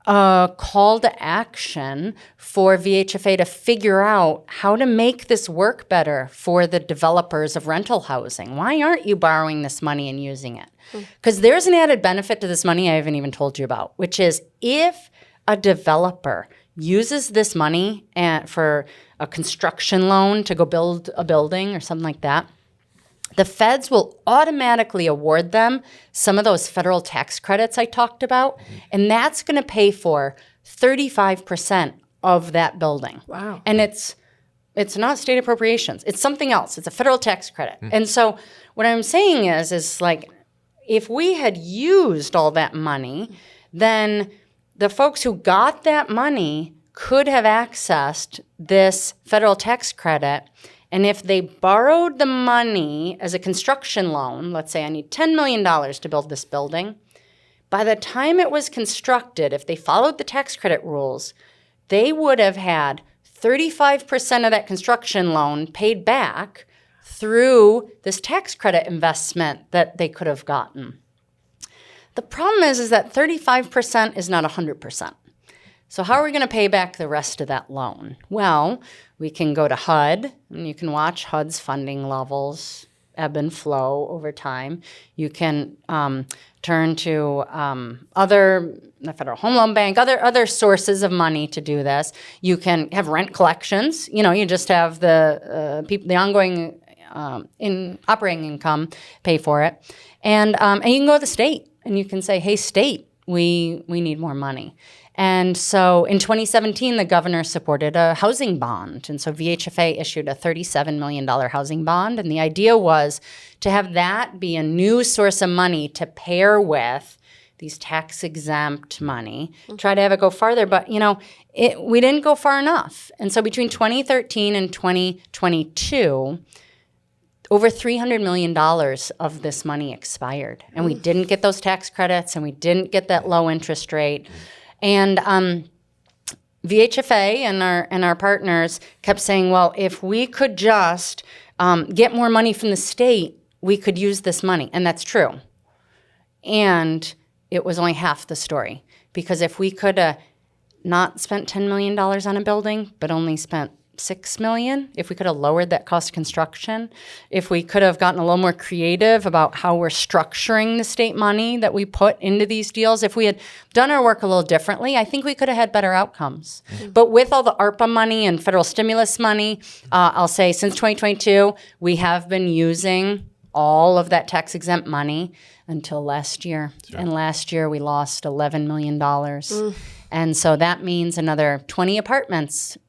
a call to action for VHFA to figure out how to make this work better for the developers of rental housing. Why aren't you borrowing this money and using it? Because there's an added benefit to this money I haven't even told you about, which is if a developer uses this money for a construction loan to go build a building or something like that, the feds will automatically award them some of those federal tax credits I talked about, and that's going to pay for 35% of that building. Wow. And it's not state appropriations. It's something else. It's a federal tax credit. And so what I'm saying is like, if we had used all that money, then the folks who got that money could have accessed this federal tax credit And if they borrowed the money as a construction loan, let's say I need $10 million to build this building, by the time it was constructed, if they followed the tax credit rules, they would have had 35% of that construction loan paid back through this tax credit investment that they could have gotten. The problem is that 35% is not 100%. So how are we going to pay back the rest of that loan? Well, we can go to HUD, and you can watch HUD's funding levels ebb and flow over time. You can turn to the Federal Home Loan Bank, other sources of money to do this. You can have rent collections. You just have the ongoing operating income pay for it, and you can go to the state and you can say, "Hey, state, we need more money." And so in 2017, the governor supported a housing bond. And so VHFA issued a $37 million housing bond. And the idea was to have that be a new source of money to pair with these tax-exempt money, try to have it go farther. But, we didn't go far enough. And so between 2013 and 2022, over $300 million of this money expired. And we didn't get those tax credits, and we didn't get that low interest rate. And VHFA and our partners kept saying, well, if we could just get more money from the state, we could use this money. And that's true. And it was only half the story. Because if we could not spent $10 million on a building, but only spent $6 million, if we could have lowered that cost of construction, if we could have gotten a little more creative about how we're structuring the state money that we put into these deals, if we had done our work a little differently, I think we could have had better outcomes. But with all the ARPA money and federal stimulus money, I'll say since 2022, we have been using all of that tax-exempt money until last year. Sure. And last year we lost $11 million. And so that means another 20 apartments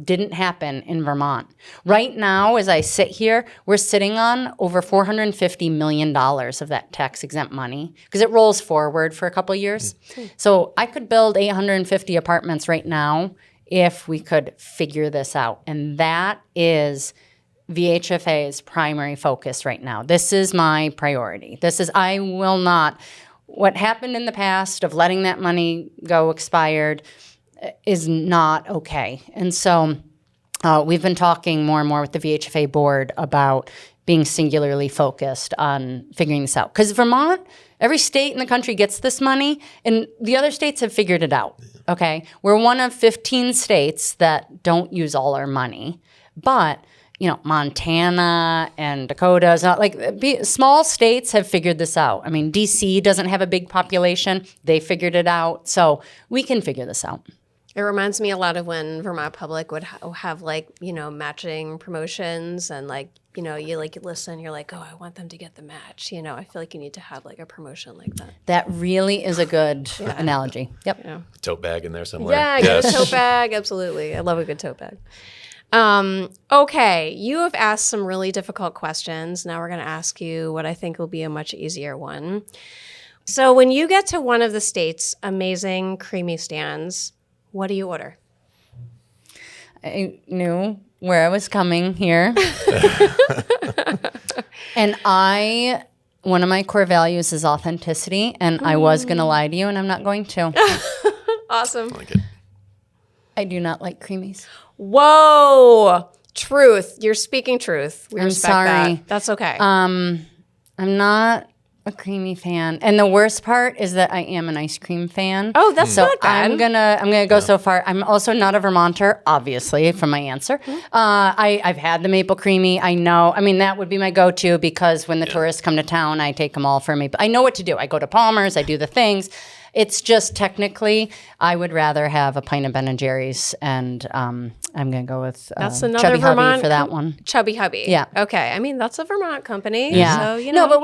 didn't happen in Vermont. Right now, as I sit here, we're sitting on over $450 million of that tax-exempt money because it rolls forward for a couple of years. So I could build 850 apartments right now if we could figure this out. And that is VHFA's primary focus right now. This is my priority. I will not, what happened in the past of letting that money go expired is not okay. And so we've been talking more and more with the VHFA board about being singularly focused on figuring this out. Because Vermont, every state in the country gets this money, and the other states have figured it out, okay? We're one of 15 states that don't use all our money. But, Montana and Dakota, small states have figured this out. I mean, D.C. doesn't have a big population. They figured it out. So we can figure this out. It reminds me a lot of when Vermont Public would have matching promotions and you listen, you're like, oh, I want them to get the match. I feel like you need to have a promotion like that. That really is a good analogy. Yep. Yeah. Tote bag in there somewhere. Yeah, get a tote bag. Absolutely. I love a good tote bag. Okay. You have asked some really difficult questions. Now we're going to ask you what I think will be a much easier one. So when you get to one of the state's amazing creamy stands, what do you order? I knew where I was coming here. And one of my core values is authenticity, and I was going to lie to you, and I'm not going to. Awesome. I like it. I do not like creamies. Whoa. Truth. You're speaking truth. We respect sorry. that. That's okay. I'm not a creamy fan, and the worst part is that I am an ice cream fan. Oh, that's not bad. I'm gonna go so far. I'm also not a Vermonter, obviously, from my answer. I've had the maple creamy. I know. I mean, that would be my go-to because when the tourists come to town, I take them all for me. I know what to do. I go to Palmer's. I do the things. It's just technically, I would rather have a pint of Ben & Jerry's, and I'm going to go with that's another Chubby Vermont Hubby for that one. Chubby Hubby. Yeah. Okay. I mean, that's a Vermont company. Yeah. So, No, but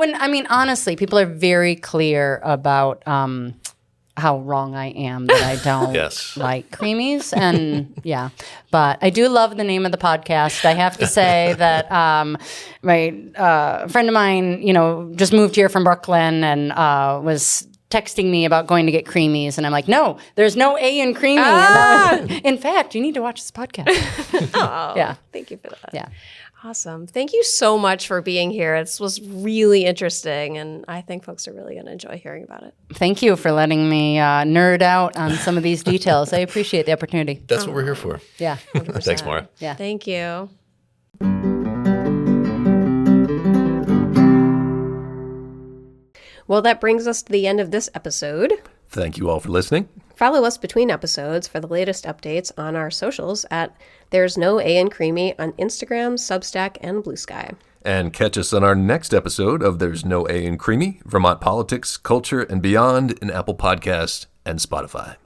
honestly, people are very clear about how wrong I am that I don't like creamies. And but I do love the name of the podcast. I have to say that my friend of mine, just moved here from Brooklyn and was texting me about going to get creamies, and I'm like, no, there's no A in creamy. In fact, you need to watch this podcast. Yeah. Thank you for that. Yeah. Awesome. Thank you so much for being here. This was really interesting, and I think folks are really going to enjoy hearing about it. Thank you for letting me nerd out on some of these details. I appreciate the opportunity. That's what we're here for. Yeah. 100%. Thanks, Maura. Yeah. Thank you. Well, that brings us to the end of this episode. Thank you all for listening. Follow us between episodes for the latest updates on our socials at There's No A in Creamy on Instagram, Substack, and Blue Sky. And catch us on our next episode of There's No A in Creamy, Vermont Politics, Culture, and Beyond in Apple Podcasts and Spotify.